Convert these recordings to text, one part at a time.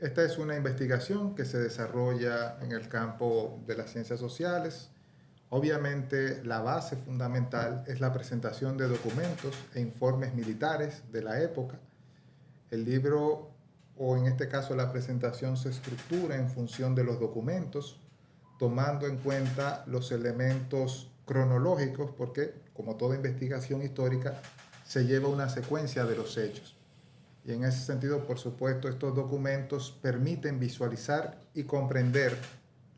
Esta es una investigación que se desarrolla en el campo de las ciencias sociales. Obviamente, la base fundamental es la presentación de documentos e informes militares de la época. El libro, o en este caso la presentación, se estructura en función de los documentos, tomando en cuenta los elementos cronológicos, porque, como toda investigación histórica, se lleva una secuencia de los hechos. Y en ese sentido, por supuesto, estos documentos permiten visualizar y comprender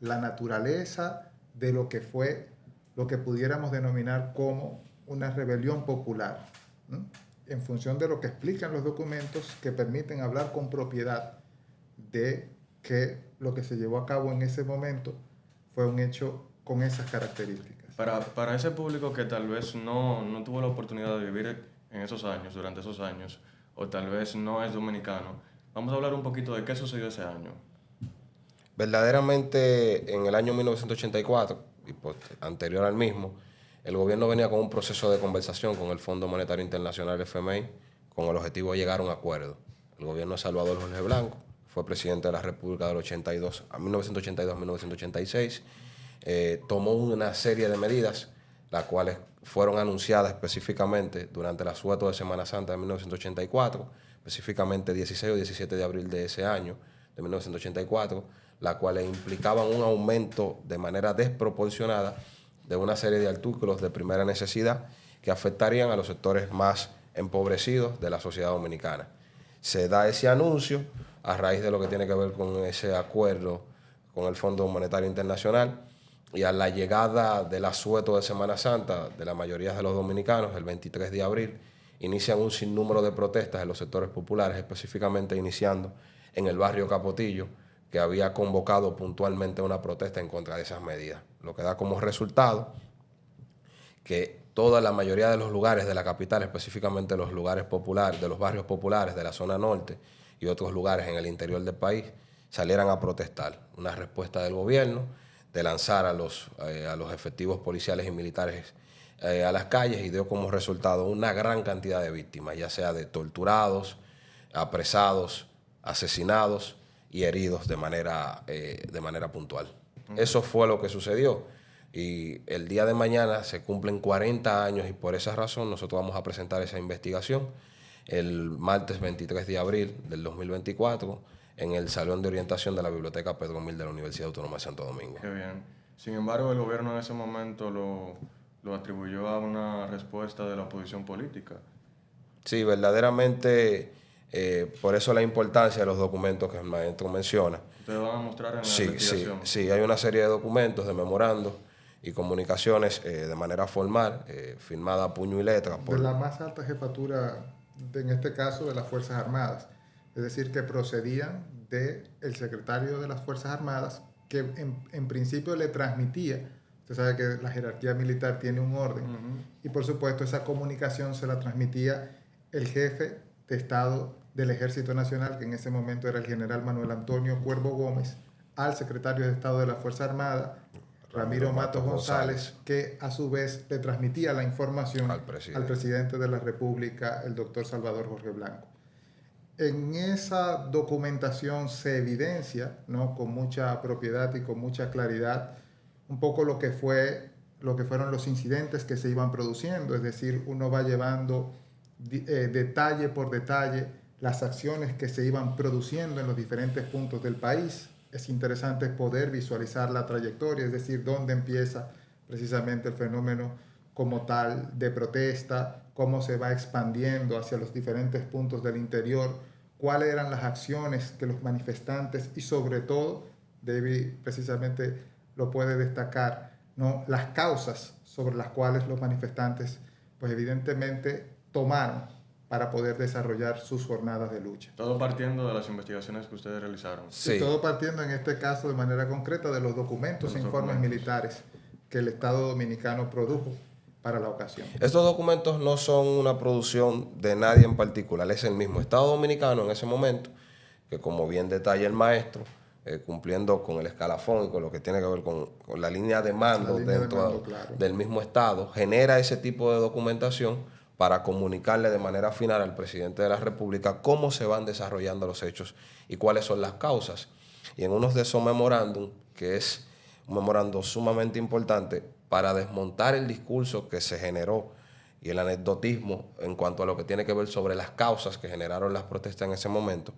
la naturaleza de lo que fue, lo que pudiéramos denominar como una rebelión popular, ¿no? En función de lo que explican los documentos que permiten hablar con propiedad de que lo que se llevó a cabo en ese momento fue un hecho con esas características. Para ese público que tal vez no tuvo la oportunidad de vivir en esos años, durante esos años, o tal vez no es dominicano, vamos a hablar un poquito de qué sucedió ese año. Verdaderamente, en el año 1984, y anterior al mismo, el gobierno venía con un proceso de conversación con el Fondo Monetario Internacional, FMI, con el objetivo de llegar a un acuerdo. El gobierno de Salvador Jorge Blanco fue presidente de la República del 82 a 1982 a 1986, tomó una serie de medidas, las cuales fueron anunciadas específicamente durante el asueto de Semana Santa de 1984, específicamente 16 o 17 de abril de ese año, de 1984, las cuales implicaban un aumento de manera desproporcionada de una serie de artículos de primera necesidad que afectarían a los sectores más empobrecidos de la sociedad dominicana. Se da ese anuncio a raíz de lo que tiene que ver con ese acuerdo con el Fondo Monetario Internacional, y a la llegada del asueto de Semana Santa de la mayoría de los dominicanos, el 23 de abril, inician un sinnúmero de protestas en los sectores populares, específicamente iniciando en el barrio Capotillo, que había convocado puntualmente una protesta en contra de esas medidas. Lo que da como resultado que toda la mayoría de los lugares de la capital, específicamente los lugares populares, de los barrios populares de la zona norte y otros lugares en el interior del país, salieran a protestar. Una respuesta del gobierno de lanzar a los efectivos policiales y militares a las calles, y dio como resultado una gran cantidad de víctimas, ya sea de torturados, apresados, asesinados y heridos de manera puntual. Eso fue lo que sucedió, y el día de mañana se cumplen 40 años, y por esa razón nosotros vamos a presentar esa investigación el martes 23 de abril del 2024 en el Salón de Orientación de la Biblioteca Pedro Mil de la Universidad Autónoma de Santo Domingo. Qué bien. Sin embargo, el gobierno en ese momento lo atribuyó a una respuesta de la oposición política. Sí, verdaderamente, por eso la importancia de los documentos que el maestro menciona. Ustedes van a mostrar en la investigación. Sí, hay una serie de documentos, de memorandos y comunicaciones de manera formal, firmada a puño y letra. De la más alta jefatura, en este caso, de las Fuerzas Armadas. Es decir, que procedían del secretario de las Fuerzas Armadas, que en principio le transmitía. Usted sabe que la jerarquía militar tiene un orden. Y por supuesto esa comunicación se la transmitía el jefe de Estado del Ejército Nacional, que en ese momento era el general Manuel Antonio Cuervo Gómez, al secretario de Estado de la Fuerza Armada, Ramiro Matos González, que a su vez le transmitía la información al presidente de la República, el doctor Salvador Jorge Blanco. En esa documentación se evidencia, ¿no?, con mucha propiedad y con mucha claridad, un poco lo que fueron los incidentes que se iban produciendo. Es decir, uno va llevando detalle por detalle las acciones que se iban produciendo en los diferentes puntos del país. Es interesante poder visualizar la trayectoria, es decir, dónde empieza precisamente el fenómeno como tal de protesta, cómo se va expandiendo hacia los diferentes puntos del interior, cuáles eran las acciones que los manifestantes, y sobre todo, David precisamente lo puede destacar, ¿no?, las causas sobre las cuales los manifestantes, pues evidentemente, tomaron para poder desarrollar sus jornadas de lucha. Todo partiendo de las investigaciones que ustedes realizaron. Sí, todo partiendo en este caso de manera concreta de los documentos e informes militares que el Estado Dominicano produjo para la ocasión. Estos documentos no son una producción de nadie en particular, es el mismo Estado Dominicano en ese momento, que, como bien detalla el maestro, cumpliendo con el escalafón y con lo que tiene que ver con la línea de mando dentro del mismo Estado, genera ese tipo de documentación para comunicarle de manera final al presidente de la República cómo se van desarrollando los hechos y cuáles son las causas. Y en uno de esos memorándum, que es un memorándum sumamente importante para desmontar el discurso que se generó y el anecdotismo en cuanto a lo que tiene que ver sobre las causas que generaron las protestas en ese momento,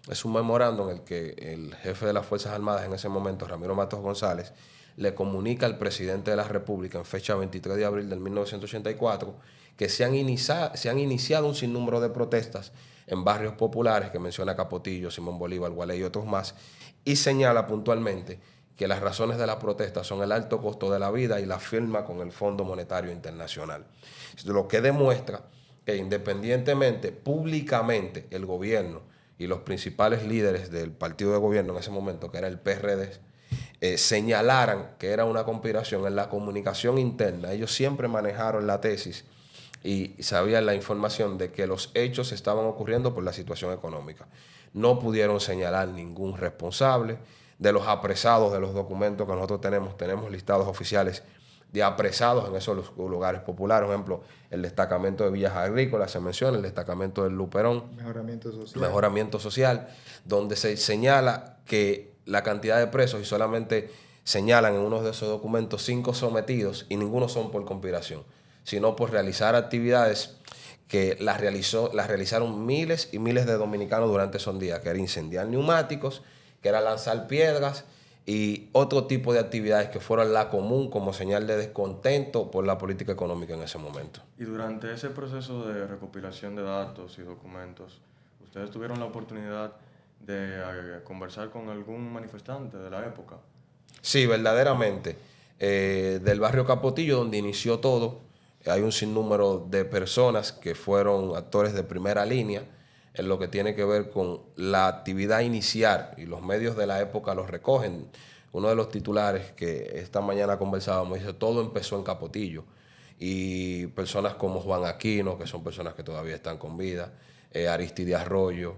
es un memorándum en el que el jefe de las Fuerzas Armadas en ese momento, Ramiro Matos González, le comunica al presidente de la República en fecha 23 de abril del 1984 que se han iniciado un sinnúmero de protestas en barrios populares que menciona Capotillo, Simón Bolívar, Gualey y otros más, y señala puntualmente que las razones de la protesta son el alto costo de la vida y la firma con el Fondo Monetario Internacional. Lo que demuestra que independientemente, públicamente, el gobierno y los principales líderes del partido de gobierno en ese momento, que era el PRD, señalaran que era una conspiración en la comunicación interna. Ellos siempre manejaron la tesis y sabían la información de que los hechos estaban ocurriendo por la situación económica. No pudieron señalar ningún responsable. De los apresados de los documentos que nosotros tenemos listados oficiales de apresados en esos lugares populares. Por ejemplo, el destacamento de Villas Agrícolas se menciona, el destacamento del Luperón. Mejoramiento social, donde se señala que la cantidad de presos, y solamente señalan en uno de esos documentos 5 sometidos, y ninguno son por conspiración, sino por realizar actividades que las realizaron miles y miles de dominicanos durante esos días, que era incendiar neumáticos, que era lanzar piedras y otro tipo de actividades que fueron la común como señal de descontento por la política económica en ese momento. Y durante ese proceso de recopilación de datos y documentos, ¿ustedes tuvieron la oportunidad de conversar con algún manifestante de la época? Sí, verdaderamente. Del barrio Capotillo, donde inició todo, hay un sinnúmero de personas que fueron actores de primera línea en lo que tiene que ver con la actividad inicial, y los medios de la época los recogen. Uno de los titulares que esta mañana conversábamos dice: todo empezó en Capotillo. Y personas como Juan Aquino, que son personas que todavía están con vida, Aristide Arroyo,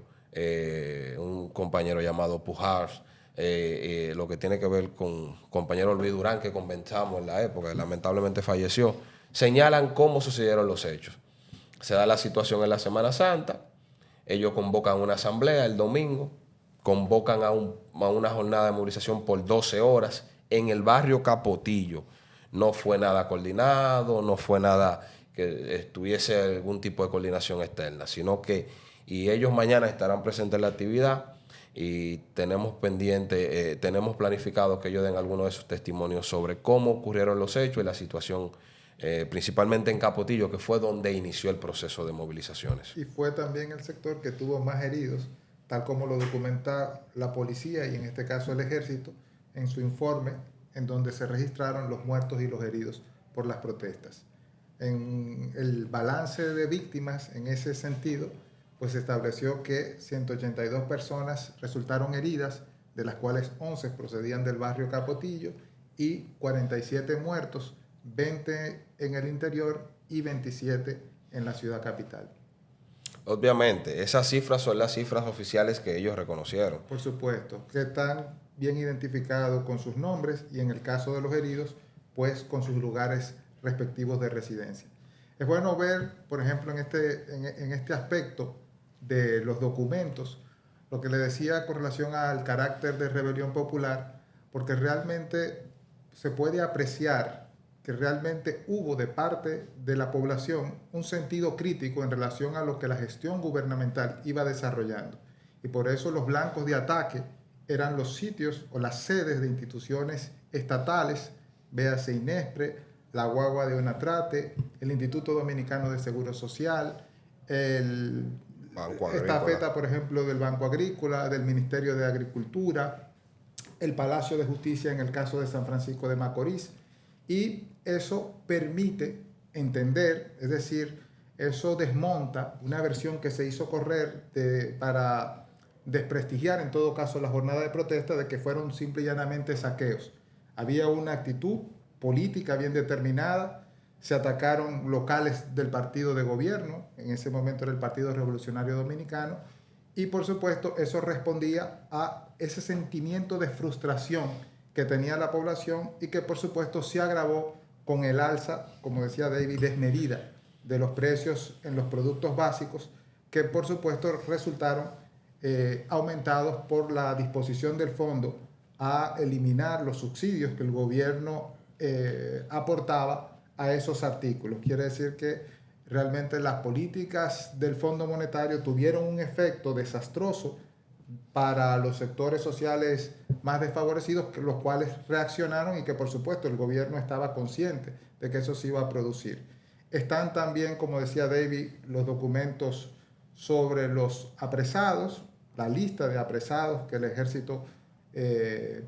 un compañero llamado Pujars, lo que tiene que ver con compañero Luis Durán, que conversamos en la época, que lamentablemente falleció, señalan cómo sucedieron los hechos. Se da la situación en la Semana Santa. Ellos convocan una asamblea el domingo, convocan a una jornada de movilización por 12 horas en el barrio Capotillo. No fue nada coordinado, no fue nada que estuviese algún tipo de coordinación externa, sino que, y ellos mañana estarán presentes en la actividad, y tenemos pendiente, tenemos planificado que ellos den algunos de sus testimonios sobre cómo ocurrieron los hechos y la situación, principalmente en Capotillo, que fue donde inició el proceso de movilizaciones. Y fue también el sector que tuvo más heridos, tal como lo documenta la policía y en este caso el ejército en su informe, en donde se registraron los muertos y los heridos por las protestas. En el balance de víctimas, en ese sentido, pues se estableció que 182 personas resultaron heridas, de las cuales 11 procedían del barrio Capotillo, y 47 muertos, 20 en el interior y 27 en la ciudad capital. Obviamente, esas cifras son las cifras oficiales que ellos reconocieron. Por supuesto, que están bien identificados con sus nombres y en el caso de los heridos, pues con sus lugares respectivos de residencia. Es bueno ver, por ejemplo, en este aspecto de los documentos, lo que le decía con relación al carácter de rebelión popular, porque realmente se puede apreciar que realmente hubo de parte de la población un sentido crítico en relación a lo que la gestión gubernamental iba desarrollando. Y por eso los blancos de ataque eran los sitios o las sedes de instituciones estatales, véase INESPRE, la Guagua de Onatrate, el Instituto Dominicano de Seguro Social, esta feta, por ejemplo, del Banco Agrícola, del Ministerio de Agricultura, el Palacio de Justicia en el caso de San Francisco de Macorís. Y eso permite entender, es decir, eso desmonta una versión que se hizo correr para desprestigiar en todo caso la jornada de protesta de que fueron simple y llanamente saqueos. Había una actitud política bien determinada, se atacaron locales del partido de gobierno, en ese momento era el Partido Revolucionario Dominicano, y por supuesto eso respondía a ese sentimiento de frustración que tenía la población y que por supuesto se agravó con el alza, como decía David, desmedida de los precios en los productos básicos, que por supuesto resultaron aumentados por la disposición del fondo a eliminar los subsidios que el gobierno aportaba a esos artículos. Quiere decir que realmente las políticas del Fondo Monetario tuvieron un efecto desastroso para los sectores sociales más desfavorecidos, los cuales reaccionaron y que por supuesto el gobierno estaba consciente de que eso se iba a producir. Están también, como decía David, los documentos sobre los apresados, la lista de apresados que el ejército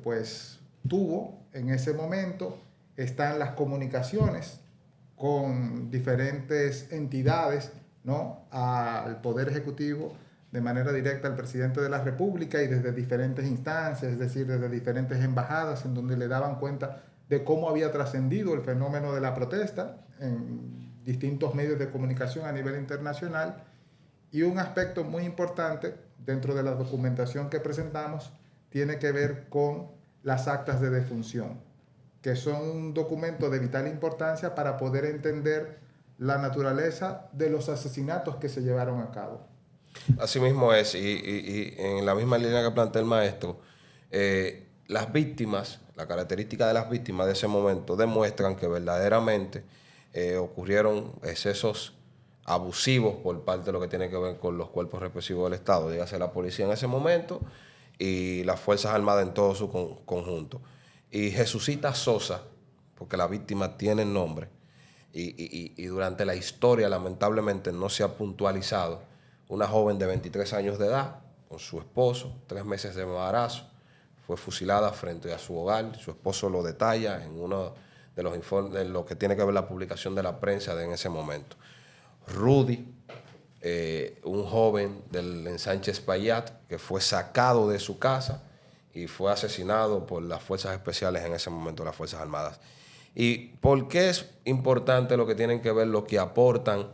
pues tuvo en ese momento. Están las comunicaciones con diferentes entidades, ¿no?, al Poder Ejecutivo, de manera directa al presidente de la República y desde diferentes instancias, es decir, desde diferentes embajadas, en donde le daban cuenta de cómo había trascendido el fenómeno de la protesta en distintos medios de comunicación a nivel internacional. Y un aspecto muy importante dentro de la documentación que presentamos tiene que ver con las actas de defunción, que son un documento de vital importancia para poder entender la naturaleza de los asesinatos que se llevaron a cabo. Así mismo es, y en la misma línea que plantea el maestro, las víctimas, la característica de las víctimas de ese momento demuestran que verdaderamente ocurrieron excesos abusivos por parte de lo que tiene que ver con los cuerpos represivos del Estado, dígase la policía en ese momento y las Fuerzas Armadas en todo su conjunto. Y Jesucita Sosa, porque la víctima tiene nombre, y durante la historia lamentablemente no se ha puntualizado, una joven de 23 años de edad, con su esposo, 3 meses de embarazo, fue fusilada frente a su hogar. Su esposo lo detalla en uno de los informes, de lo que tiene que ver la publicación de la prensa de en ese momento. Rudy, un joven del ensanche Espaillat, que fue sacado de su casa y fue asesinado por las fuerzas especiales en ese momento, las Fuerzas Armadas. ¿Y por qué es importante lo que tienen que ver, lo que aportan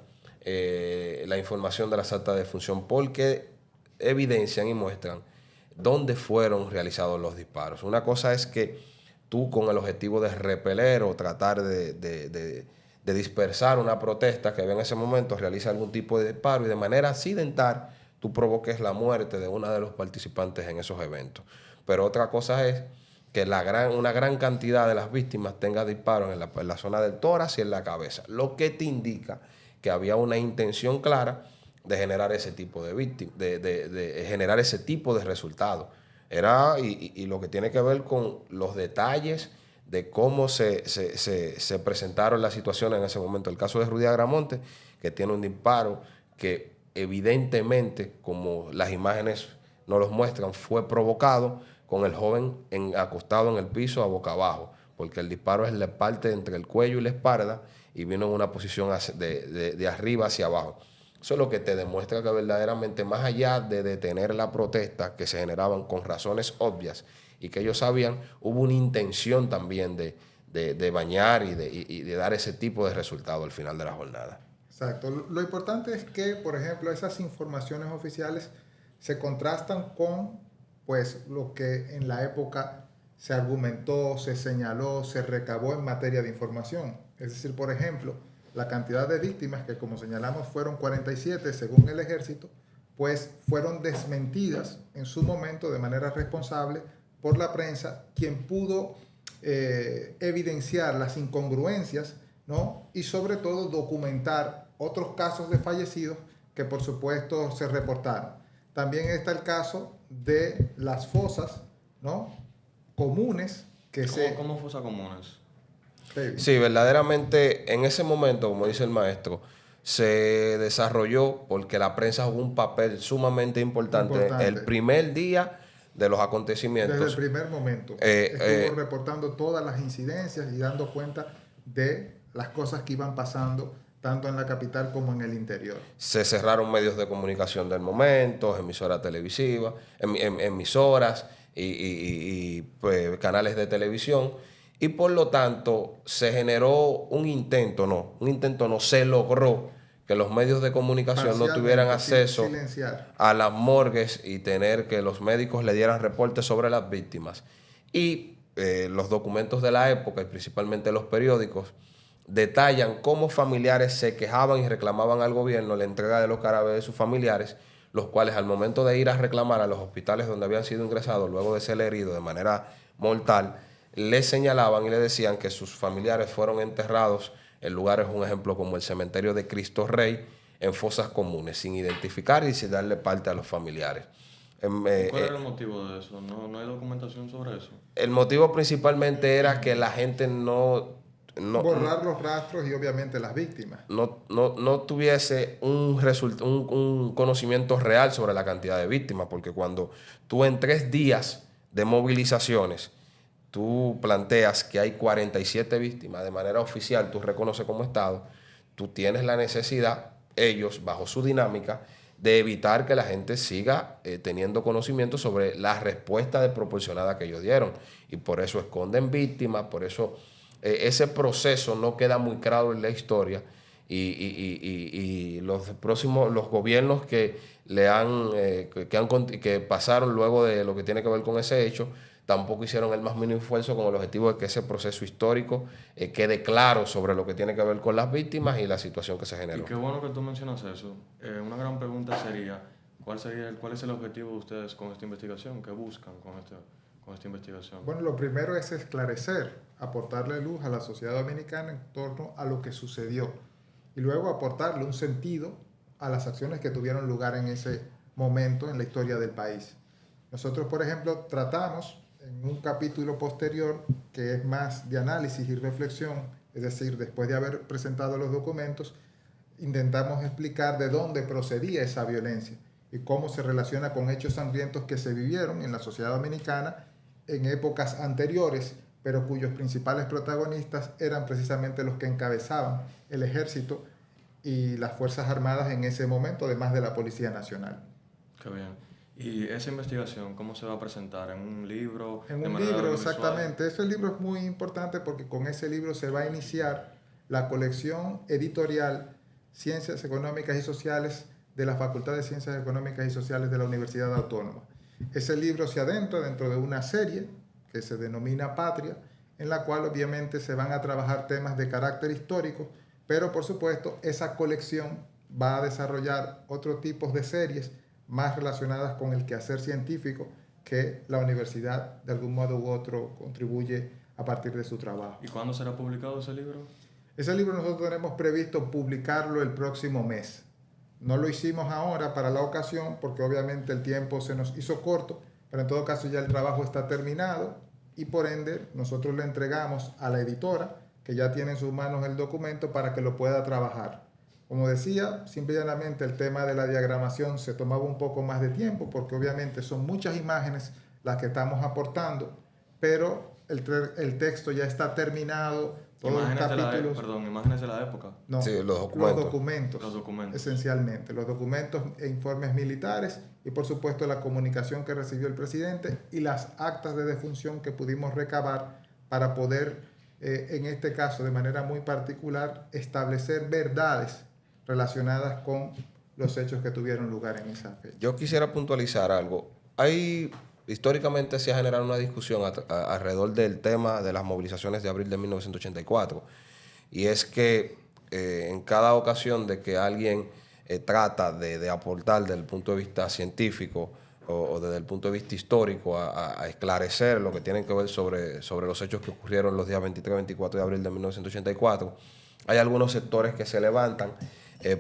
la información de las actas de defunción? Porque evidencian y muestran dónde fueron realizados los disparos. Una cosa es que tú, con el objetivo de repeler o tratar de dispersar una protesta que había en ese momento, realiza algún tipo de disparo y de manera accidental tú provoques la muerte de uno de los participantes en esos eventos. Pero otra cosa es que una gran cantidad de las víctimas tenga disparos en la zona del tórax y en la cabeza, lo que te indica que había una intención clara de generar ese tipo de víctimas, de generar ese tipo de resultados. Y lo que tiene que ver con los detalles de cómo se presentaron las situaciones en ese momento. El caso de Rudy Agramonte, que tiene un disparo que evidentemente, como las imágenes nos los muestran, fue provocado con el joven acostado en el piso a boca abajo, porque el disparo es la parte entre el cuello y la espalda y vino en una posición de arriba hacia abajo. Eso es lo que te demuestra que verdaderamente, más allá de detener la protesta, que se generaban con razones obvias y que ellos sabían, hubo una intención también de bañar y de dar ese tipo de resultado al final de la jornada. Exacto. Lo importante es que, por ejemplo, esas informaciones oficiales se contrastan con pues, lo que en la época se argumentó, se señaló, se recabó en materia de información. Es decir, por ejemplo, la cantidad de víctimas, que como señalamos fueron 47 según el ejército, pues fueron desmentidas en su momento de manera responsable por la prensa, quien pudo evidenciar las incongruencias, ¿no?, y sobre todo documentar otros casos de fallecidos que por supuesto se reportaron. También está el caso de las fosas, ¿no?, comunes que ¿Cómo fosas comunes? Sí, verdaderamente en ese momento, como dice el maestro, se desarrolló porque la prensa jugó un papel sumamente importante el primer día de los acontecimientos. Desde el primer momento. Estuvo reportando todas las incidencias y dando cuenta de las cosas que iban pasando tanto en la capital como en el interior. Se cerraron medios de comunicación del momento, emisoras televisivas, emisoras y pues, canales de televisión. Y por lo tanto se generó se logró que los medios de comunicación no tuvieran acceso a las morgues y tener que los médicos le dieran reportes sobre las víctimas. Y los documentos de la época, y principalmente los periódicos, detallan cómo familiares se quejaban y reclamaban al gobierno la entrega de los cadáveres de sus familiares, los cuales al momento de ir a reclamar a los hospitales donde habían sido ingresados luego de ser heridos de manera mortal, les señalaban y le decían que sus familiares fueron enterrados en lugares, un ejemplo como el cementerio de Cristo Rey, en fosas comunes, sin identificar y sin darle parte a los familiares. ¿Cuál era el motivo de eso? ¿No hay documentación sobre eso? El motivo principalmente era que la gente borrar los rastros y obviamente las víctimas. No tuviese un conocimiento real sobre la cantidad de víctimas, porque cuando tú en 3 días de movilizaciones, tú planteas que hay 47 víctimas de manera oficial, tú reconoces como Estado, tú tienes la necesidad, ellos, bajo su dinámica, de evitar que la gente siga teniendo conocimiento sobre la respuesta desproporcionada que ellos dieron. Y por eso esconden víctimas, por eso ese proceso no queda muy claro en la historia. Y los gobiernos que pasaron luego de lo que tiene que ver con ese hecho, tampoco hicieron el más mínimo esfuerzo con el objetivo de que ese proceso histórico quede claro sobre lo que tiene que ver con las víctimas y la situación que se generó. Y qué bueno que tú mencionas eso. Una gran pregunta sería, ¿cuál es el objetivo de ustedes con esta investigación? ¿Qué buscan con esta investigación? Bueno, lo primero es esclarecer, aportarle luz a la sociedad dominicana en torno a lo que sucedió y luego aportarle un sentido a las acciones que tuvieron lugar en ese momento en la historia del país. Nosotros, por ejemplo, tratamos en un capítulo posterior que es más de análisis y reflexión, es decir, después de haber presentado los documentos, intentamos explicar de dónde procedía esa violencia y cómo se relaciona con hechos sangrientos que se vivieron en la sociedad dominicana en épocas anteriores, pero cuyos principales protagonistas eran precisamente los que encabezaban el ejército y las Fuerzas Armadas en ese momento, además de la Policía Nacional. Qué bien. ¿Y esa investigación cómo se va a presentar? ¿En un libro? En un libro, exactamente. Ese libro es muy importante porque con ese libro se va a iniciar la colección editorial Ciencias Económicas y Sociales de la Facultad de Ciencias Económicas y Sociales de la Universidad Autónoma. Ese libro se adentra dentro de una serie que se denomina Patria, en la cual obviamente se van a trabajar temas de carácter histórico, pero por supuesto esa colección va a desarrollar otro tipo de series más relacionadas con el quehacer científico que la universidad de algún modo u otro contribuye a partir de su trabajo. ¿Y cuándo será publicado ese libro? Ese libro nosotros tenemos previsto publicarlo el próximo mes. No lo hicimos ahora para la ocasión porque obviamente el tiempo se nos hizo corto, pero en todo caso ya el trabajo está terminado y por ende nosotros le entregamos a la editora que ya tiene en sus manos el documento para que lo pueda trabajar. Como decía, simple y llanamente el tema de la diagramación se tomaba un poco más de tiempo porque obviamente son muchas imágenes las que estamos aportando, pero el texto ya está terminado. Imágenes de la época. No, sí, los documentos. Los documentos. Esencialmente, los documentos e informes militares y por supuesto la comunicación que recibió el presidente y las actas de defunción que pudimos recabar para poder, en este caso de manera muy particular, establecer verdades relacionadas con los hechos que tuvieron lugar en esa fecha. Yo quisiera puntualizar algo. Históricamente se ha generado una discusión alrededor del tema de las movilizaciones de abril de 1984. Y es que en cada ocasión de que alguien trata de aportar desde el punto de vista científico o desde el punto de vista histórico a esclarecer lo que tienen que ver sobre los hechos que ocurrieron los días 23 y 24 de abril de 1984, hay algunos sectores que se levantan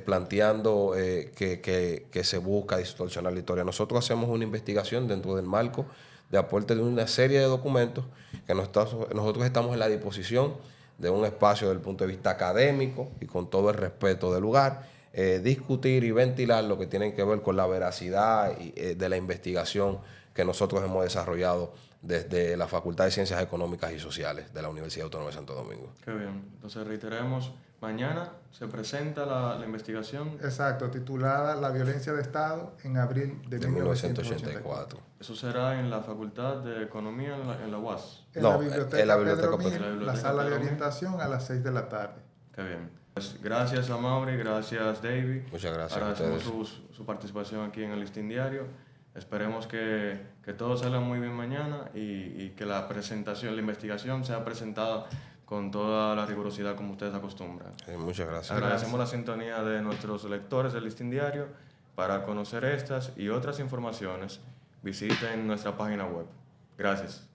planteando que se busca distorsionar la historia. Nosotros hacemos una investigación dentro del marco de aporte de una serie de documentos que nosotros estamos en la disposición de un espacio desde el punto de vista académico y con todo el respeto del lugar, discutir y ventilar lo que tiene que ver con la veracidad de la investigación que nosotros hemos desarrollado desde la Facultad de Ciencias Económicas y Sociales de la Universidad Autónoma de Santo Domingo. Qué bien. Entonces reiteremos, mañana se presenta la investigación. Exacto, titulada La violencia de Estado en abril de 1984. Eso será en la Facultad de Economía en la UAS. En la Biblioteca Pedro Mil, la sala de orientación a las 6 de la tarde. Qué bien. Pues gracias a Mauri, gracias David. Muchas gracias. Agradecemos su participación aquí en el Listín Diario. Esperemos que todo salga muy bien mañana y que la investigación sea presentada con toda la rigurosidad como ustedes acostumbran. Muchas gracias. Agradecemos la sintonía de nuestros lectores del Listín Diario. Para conocer estas y otras informaciones, visiten nuestra página web. Gracias.